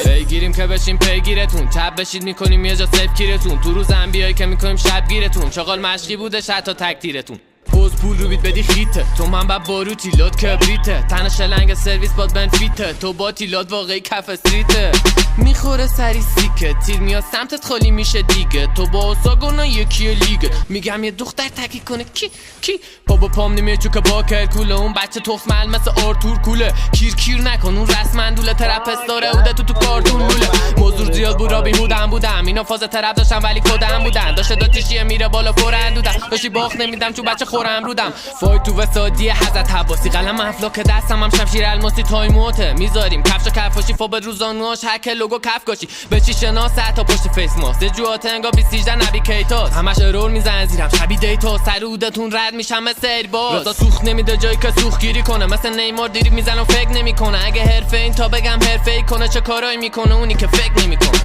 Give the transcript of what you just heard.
پیگیریم که بشیم پیگیرتون، تب بشید میکنیم یه جا سیف گیرتون، تو روزم بیایی که میکنیم شب گیرتون، چاقال مشقی بوده حتی تک تیرتون. پوز پول رو بید بدی خیته، تو من با باروتی لود کبریته، تن شلنگ سرویس باد بنفیته، تو با تیلاد واقعی کف استریته. میخوره سری سیکه، تیر میاد سمتت خالی میشه دیگه، تو با ساگونا یکی لیگه. میگم یه دختر تکی کنه کی بابا پام نمیه چون که با کرکوله، اون بچه تخمل مثل آرتور کوله، کیر نکن اون رسمندوله، ترپست داره اوده تو کارتون لوله. موضوع زیاد بورا بودم اینا فاز ترپ داشتن ولی کدم بودن، داشته داتیشیه میره بالا فورندودم، داشتی باخت نمیدم چون بچه خورم رودم. فایت تو وسادی حضرت عباسی، قلم افلاک دستم هم شمشیر الماسی، تایموته میذاریم کفش کفاشی فوب روزانوش هک لوگو کف گاشی، بچی شناس تا پشت فیس ماست، جوات انگا 2018 نبی کیتاس، همش رول میزنه زیرم شبی دیتا، سرودتون رد میشم مثل ایرباز، رضا سوخت نمیده جایی که سوخت گیری کنه، مثل نیمار دیری میزنه و فکر نمیکنه، اگه حرفه این تا بگم حرفه ای کنه چه کارایی میکنه اونی که فکر نمیکنه.